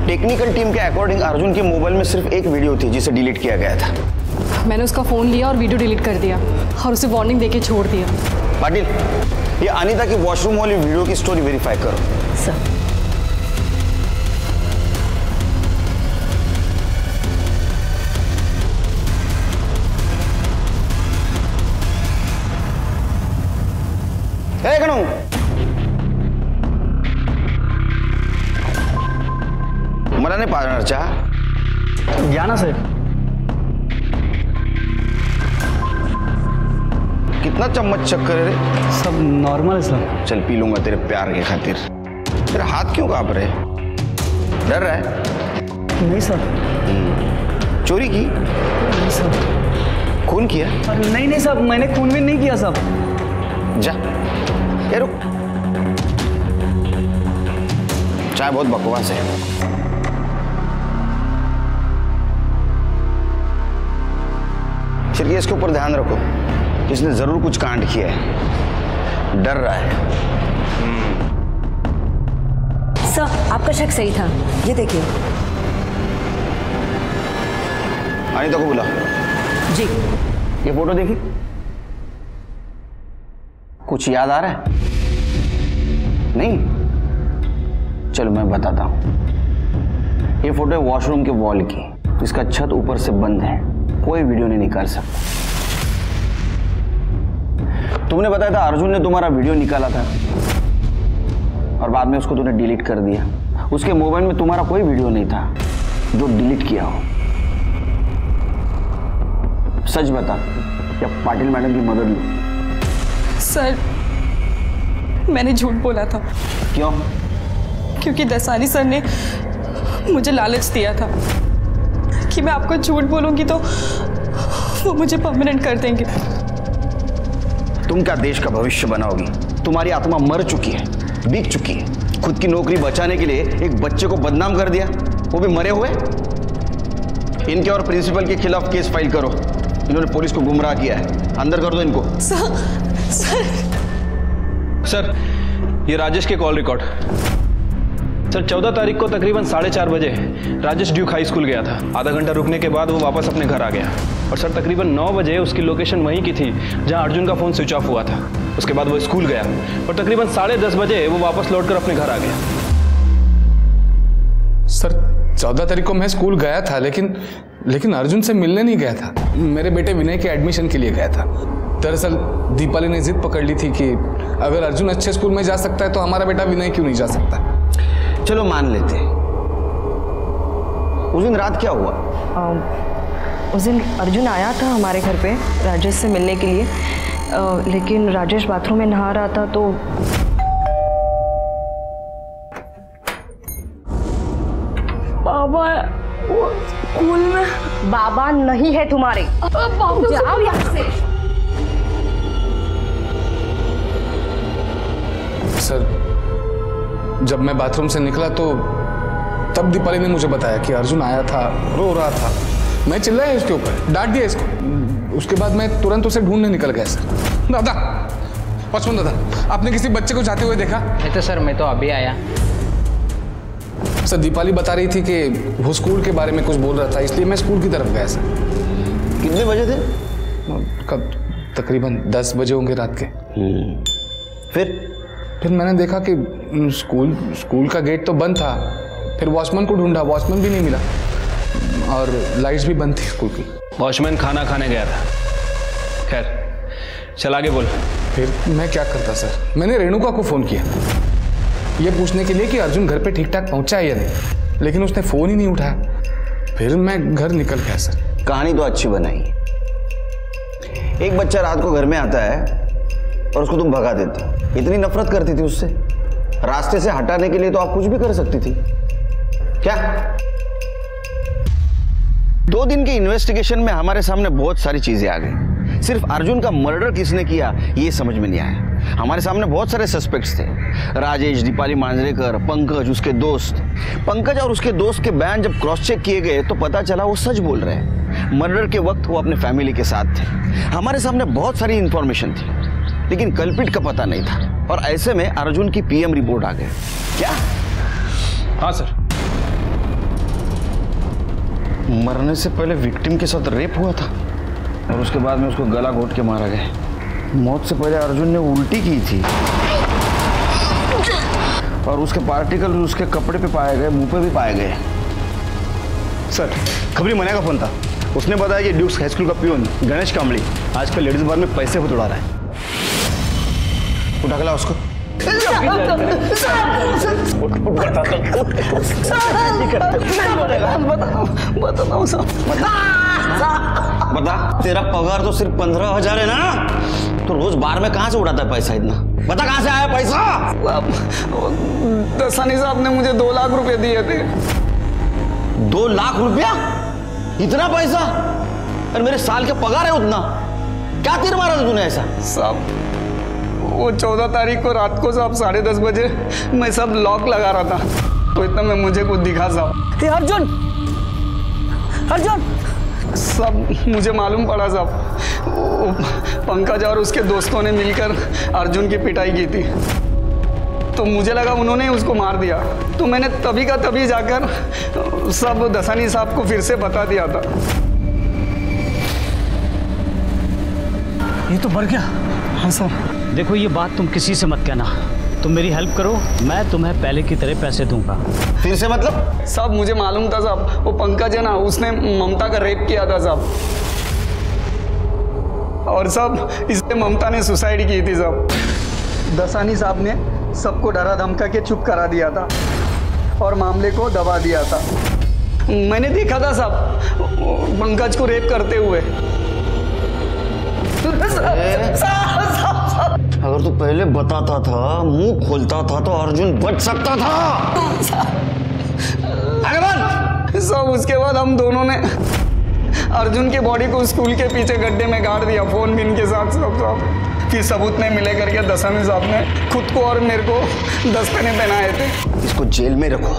टेक्निकल टीम के अकॉर्डिंग अर्जुन के मोबाइल में सिर्फ एक वीडियो थी जिसे डिलीट किया गया था। मैंने उसका फोन लिया और वीडियो डिलीट कर दिया और उसे वार्निंग देके छोड़ दिया। पाटिल, ये अनीता की वॉशरूम वाली वीडियो की स्टोरी वेरीफाई करो। सर, ए कणू, मला नाही पाजणार चहा? या ना सर। कितना चम्मच चक्कर है रे? सब नॉर्मल है सर। चल पी लूंगा तेरे प्यार के खातिर। तेरे हाथ क्यों कांप रहे? डर रहा है? नहीं सर। चोरी की? नहीं सर। खून किया? नहीं नहीं साहब, मैंने खून भी नहीं किया साहब। जा, ये रुक। चाय बहुत बकवास है। सिर्फ इसके ऊपर ध्यान रखो, इसने जरूर कुछ कांड किया है। डर रहा है। सर, आपका शक सही था। ये देखिए। अनीता को बुला। जी। ये फोटो देखी, कुछ याद आ रहा है? नहीं? चलो मैं बताता हूं। ये फोटो है वॉशरूम के वॉल की। इसका छत ऊपर से बंद है, कोई वीडियो नहीं निकाल सकता। तुमने बताया था अर्जुन ने तुम्हारा वीडियो निकाला था और बाद में उसको तूने डिलीट कर दिया। उसके मोबाइल में तुम्हारा कोई वीडियो नहीं था। जो डिलीट किया हो। सच बता या पाटिल मैडम की मदद लो। सर मैंने झूठ बोला था। क्यों? क्योंकि दसानी सर ने मुझे लालच दिया था कि मैं आपको झूठ बोलूंगी तो वो मुझे परमानेंट कर देंगे। तुम क्या देश का भविष्य बनाओगी? तुम्हारी आत्मा मर चुकी है, बीत चुकी है। खुद की नौकरी बचाने के लिए एक बच्चे को बदनाम कर दिया, वो भी मरे हुए। इनके और प्रिंसिपल के खिलाफ केस फाइल करो। इन्होंने पुलिस को गुमराह किया है, अंदर कर दो इनको। सर ये राजेश के कॉल रिकॉर्ड। सर 14 तारीख को तकरीबन 4:30 बजे राजेश ड्यूक हाई स्कूल गया था। आधा घंटा रुकने के बाद वो वापस अपने घर आ गया और सर तकरीबन 9 बजे उसकी लोकेशन वहीं की थी जहां अर्जुन का फ़ोन स्विच ऑफ हुआ था। उसके बाद वो स्कूल गया और तकरीबन 10:30 बजे वो वापस लौटकर अपने घर आ गया। सर 14 तारीख को मैं स्कूल गया था, लेकिन अर्जुन से मिलने नहीं गया था। मेरे बेटे विनय के एडमिशन के लिए गया था। दरअसल दीपाली ने जिद पकड़ ली थी कि अगर अर्जुन अच्छे स्कूल में जा सकता है तो हमारा बेटा विनय क्यों नहीं जा सकता। चलो मान लेते। उस दिन रात क्या हुआ? उस दिन अर्जुन आया था हमारे घर पे राजेश से मिलने के लिए, लेकिन राजेश बाथरूम में नहा रहा था तो बाबा वो स्कूल में बाबा नहीं है तुम्हारे। जाओ यहाँ से। सर जब मैं बाथरूम से निकला तो तब दीपाली ने मुझे बताया कि अर्जुन आया था, रो रहा था। मैं चिल्लाया इसके ऊपर, डांट दिया इसको। उसके बाद मैं तुरंत उसे ढूंढने निकल गया। सर दादा, पचपन दादा, आपने किसी बच्चे को जाते हुए देखा? नहीं तो सर मैं तो अभी आया। सर दीपाली बता रही थी कि वो स्कूल के बारे में कुछ बोल रहा था, इसलिए मैं स्कूल की तरफ गया। सर कितने बजे थे? कब? तकरीबन 10 बजे होंगे रात के। फिर मैंने देखा कि स्कूल का गेट तो बंद था। फिर वॉचमैन को ढूंढा, वॉचमैन भी नहीं मिला और लाइट्स भी बंद थी स्कूल की। वॉचमैन खाना खाने गया था। खैर चल आगे बोल। फिर मैं क्या करता सर? मैंने रेणुका को फ़ोन किया ये पूछने के लिए कि अर्जुन घर पे ठीक ठाक पहुंचा है या नहीं, लेकिन उसने फ़ोन ही नहीं उठाया। फिर मैं घर निकल गया। सर कहानी तो अच्छी बनाई। एक बच्चा रात को घर में आता है और उसको तुम भगा देती। इतनी नफरत करती थी उससे, रास्ते से हटाने के लिए तो आप कुछ भी कर सकती थी। क्या 2 दिन के इन्वेस्टिगेशन में हमारे सामने बहुत सारी चीजें आ गई। सिर्फ अर्जुन का मर्डर किसने किया ये समझ में नहीं आया। हमारे सामने बहुत सारे सस्पेक्ट्स थे, राजेश, दीपाली मांजरेकर, पंकज, उसके दोस्त। पंकज और उसके दोस्त के बयान जब क्रॉस चेक किए गए तो पता चला वो सच बोल रहे हैं। मर्डर के वक्त वो अपने फैमिली के साथ थे। हमारे सामने बहुत सारी इंफॉर्मेशन थी, लेकिन कल्पिट का पता नहीं था। और ऐसे में अर्जुन की पीएम रिपोर्ट आ गई। क्या? हाँ सर। मरने से पहले विक्टिम के साथ रेप हुआ था और उसके बाद में उसको गला घोट के मारा गया। मौत से पहले अर्जुन ने उल्टी की थी और उसके पार्टिकल उसके कपड़े पे पाए गए, मुंह पे भी पाए गए। सर खबरी मना का फोन था। उसने बताया कि ड्यूक्स हाई स्कूल का पियोन गणेश कामड़ी आजकल लेडीज बार में पैसे बहुत उड़ा रहा है। उठा ला उसको। बता, तेरा पगार तो सिर्फ 15,000 है ना? तो रोज बार में कहाँ से उड़ाता है पैसा इतना? बता कहाँ से आया पैसा? दसानी साहब ने मुझे 2 लाख रुपए दिए थे। 2 लाख रुपया? इतना पैसा? और मेरे साल के पगार है उतना। क्या तीर मारा तूने ऐसा? साहब वो 14 तारीख को रात को साहब 10:30 बजे मैं सब लॉक लगा रहा था तो इतना में मुझे कुछ दिखा साहब। अर्जुन सब मुझे मालूम पड़ा साहब, पंकज और उसके दोस्तों ने मिलकर अर्जुन की पिटाई की थी। तो मुझे लगा उन्होंने उसको मार दिया, तो मैंने तभी का तभी जाकर सब दसानी साहब को फिर से बता दिया था। ये तो मर गया। हाँ सर। देखो ये बात तुम किसी से मत कहना, तुम मेरी हेल्प करो, मैं तुम्हें पहले की तरह पैसे दूंगा। फिर से मतलब? साहब मुझे मालूम था साहब, वो पंकज है ना, उसने ममता का रेप किया था साहब। और साहब इसलिए ममता ने सुसाइड की थी साहब। दसानी साहब ने सबको डरा धमका के चुप करा दिया था और मामले को दबा दिया था। मैंने देखा था साहब पंकज को रेप करते हुए। अगर तू पहले बताता था, मुंह खोलता था तो अर्जुन बच सकता था। आगे बढ़। सब उसके बाद हम दोनों ने अर्जुन की बॉडी को स्कूल के पीछे गड्ढे में गाड़ दिया, फोन भी इनके साथ सब। फिर सबूत नहीं मिले करके दसानी साहब ने खुद को और मेरे को 10 पहने पहनाए थे। इसको जेल में रखो।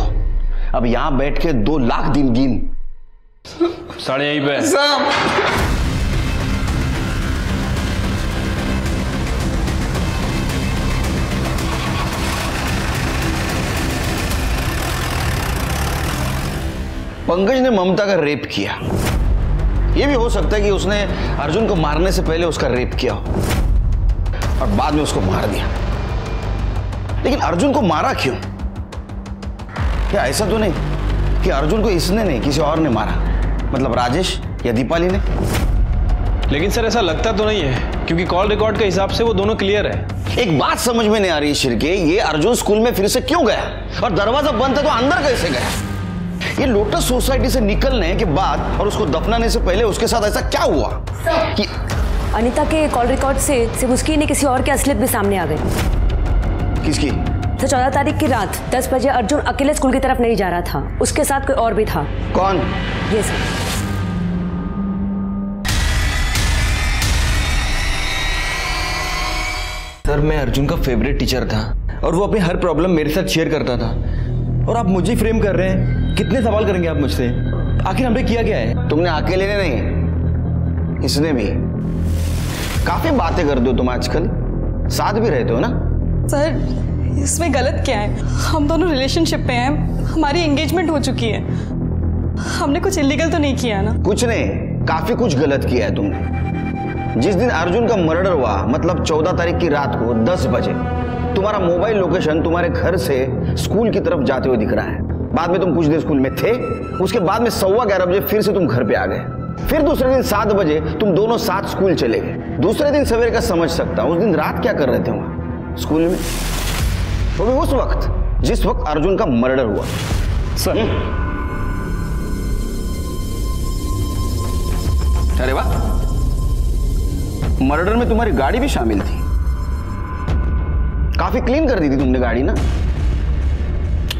अब यहाँ बैठ के 2 लाख दिन गिन। साढ़े यहीं पे साहब। पंकज ने ममता का रेप किया। यह भी हो सकता है कि उसने अर्जुन को मारने से पहले उसका रेप किया हो और बाद में उसको मार दिया। लेकिन अर्जुन को मारा क्यों? क्या ऐसा तो नहीं कि अर्जुन को इसने नहीं किसी और ने मारा, मतलब राजेश या दीपाली ने? लेकिन सर ऐसा लगता तो नहीं है, क्योंकि कॉल रिकॉर्ड के हिसाब से वो दोनों क्लियर है। एक बात समझ में नहीं आ रही शिरके, ये अर्जुन स्कूल में फिर से क्यों गया और दरवाजा बंद है तो अंदर कैसे गया? ये लोटस सोसाइटी से निकलने के बाद और उसको दफनाने से पहले उसके साथ ऐसा क्या हुआ कि अनीता के कॉल रिकॉर्ड से सिर्फ उसकी नहीं किसी और की असलियत भी सामने आ गई। किसकी? तो 14 तारीख की रात 10 बजे अर्जुन अकेले स्कूल की तरफ नहीं जा रहा था, उसके साथ कोई और भी था। कौन? ये सर। सर मैं अर्जुन का फेवरेट टीचर था और वो अपनी हर प्रॉब्लम मेरे साथ शेयर करता था, और आप मुझे फ्रेम कर रहे हैं। कितने सवाल करेंगे आप मुझसे? आखिर हमने किया क्या है? तुमने अकेले ने नहीं, इसने भी। काफी बातें करते हो तुम आजकल, साथ भी रहते हो ना? सर इसमें गलत क्या है? हम दोनों रिलेशनशिप में हैं, हमारी एंगेजमेंट हो चुकी है, हमने कुछ इलीगल तो नहीं किया ना? कुछ नहीं, काफी कुछ गलत किया है तुमने। जिस दिन अर्जुन का मर्डर हुआ, मतलब 14 तारीख की रात को 10 बजे तुम्हारा मोबाइल लोकेशन तुम्हारे घर से स्कूल की तरफ जाते हुए दिख रहा है। बाद में तुम कुछ देर स्कूल में थे, उसके बाद में 11:15 बजे फिर से तुम घर पे आ गए। फिर दूसरे दिन 7 बजे तुम दोनों साथ स्कूल चले गए। दूसरे दिन सवेरे का समझ सकता, उस दिन रात क्या कर रहे थे वहां स्कूल में? वो भी उस वक्त जिस वक्त अर्जुन का मर्डर हुआ। सर अरे वाह, मर्डर में तुम्हारी गाड़ी भी शामिल थी। काफी क्लीन कर दी थी तुमने गाड़ी ना?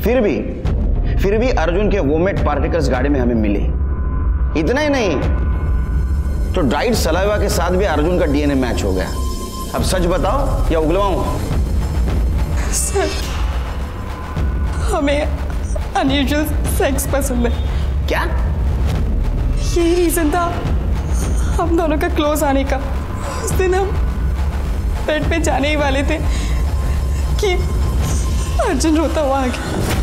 फिर भी अर्जुन के वोमेट पार्टिकल्स गाड़ी में हमें मिले। इतना ही नहीं तो ड्राइड सलाइवा के साथ भी अर्जुन का डीएनए मैच हो गया। अब सच बताओ या उगलवाऊं? सर हमें अनयूजुअल सेक्स पसंद है। क्या? यही रीजन था हम दोनों का क्लोज आने का। उस दिन हम बेड पे जाने ही वाले थे कि अर्जुन रोता हुआ आ गया।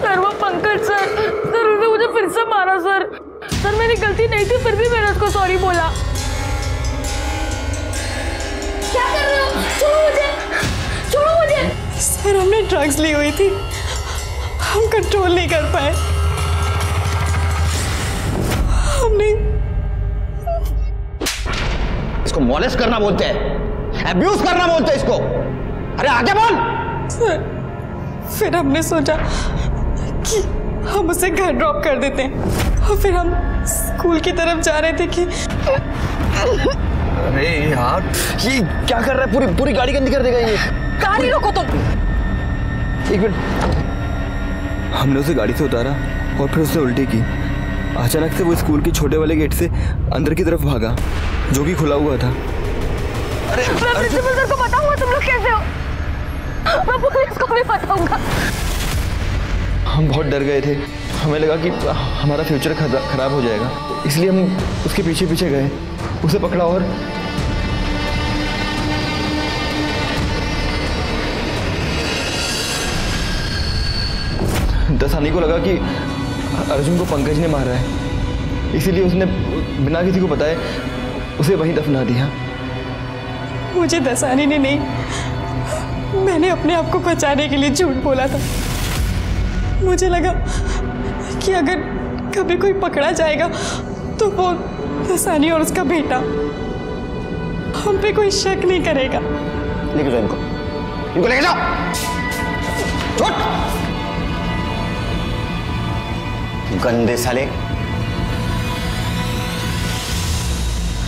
सर वो पंकज सर उसने मुझे फिर से मारा सर। सर मेरी गलती नहीं थी, फिर भी मैंने उसको सॉरी बोला। क्या कर रहे हो? छोड़ो मुझे। सर हमने ड्रग्स ली हुई थी, हम कंट्रोल नहीं कर पाए। हमने इसको मॉलेस्ट करना बोलते हैं, अब्यूज करना बोलते हैं इसको। अरे आगे बोल। सर फिर हमने सोचा कि हम उसे घर ड्रॉप कर देते हैं और फिर हम स्कूल की तरफ जा रहे थे कि अरे यार ये क्या कर रहा है? पूरी गाड़ी गंदी कर देगा ये। गाड़ी रोको तुम। एक मिनट। हमने उसे गाड़ी से उतारा और फिर उसने उल्टी की। अचानक से वो स्कूल के छोटे वाले गेट से अंदर की तरफ भागा, जो कि खुला हुआ था। अरे मैं प्रिंसिपल सर को बताऊंगा तुम लोग कैसे हो। मैं पुलिस को भी बताऊंगा। हम बहुत डर गए थे, हमें लगा कि हमारा फ्यूचर खराब हो जाएगा, इसलिए हम उसके पीछे पीछे गए, उसे पकड़ा और दसानी को लगा कि अर्जुन को पंकज ने मारा है, इसीलिए उसने बिना किसी को बताए उसे वहीं दफना दिया। मुझे दसानी ने नहीं, मैंने अपने आप को बचाने के लिए झूठ बोला था। मुझे लगा कि अगर कभी कोई पकड़ा जाएगा तो वो दसानी और उसका बेटा, हम पे कोई शक नहीं करेगा। लेके जाओ इनको लेके जाओ। छोड़, गंदे साले।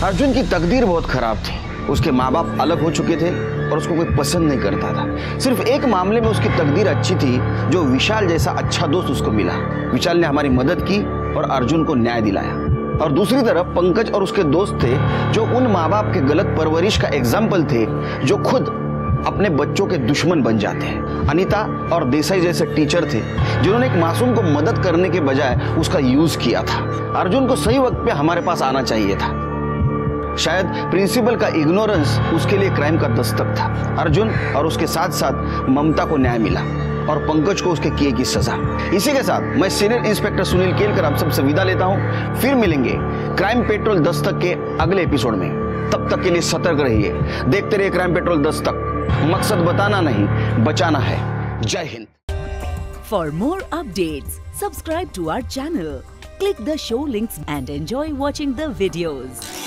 अर्जुन की तकदीर बहुत खराब थी। उसके माँ बाप अलग हो चुके थे और उसको कोई पसंद नहीं करता था। सिर्फ एक मामले में उसकी तकदीर अच्छी थी, जो विशाल जैसा अच्छा दोस्त उसको मिला। विशाल ने हमारी मदद की और अर्जुन को न्याय दिलाया। और दूसरी तरफ पंकज और उसके दोस्त थे, जो उन माँ बाप के गलत परवरिश का एग्जाम्पल थे, जो खुद अपने बच्चों के दुश्मन बन जाते हैं। अनीता और देसाई जैसे टीचर थे, जिन्होंने एक मासूम को मदद करने के बजाय उसका यूज किया था। अर्जुन को सही वक्त पे हमारे पास आना चाहिए था। शायद प्रिंसिपल का इग्नोरेंस उसके लिए क्राइम का दस्तक था। अर्जुन और उसके साथ साथ ममता को न्याय मिला और पंकज को उसके किए की सजा। इसी के साथ मैं सीनियर इंस्पेक्टर सुनील केलकर आप सबसे विदा लेता हूं। फिर मिलेंगे क्राइम पेट्रोल दस्तक के अगले एपिसोड में। तब तक के लिए सतर्क रहिए, देखते रहिए क्राइम पेट्रोल दस्तक। मकसद बताना नहीं, बचाना है। जय Hind. For more updates, subscribe to our channel, click the show links and enjoy watching the videos.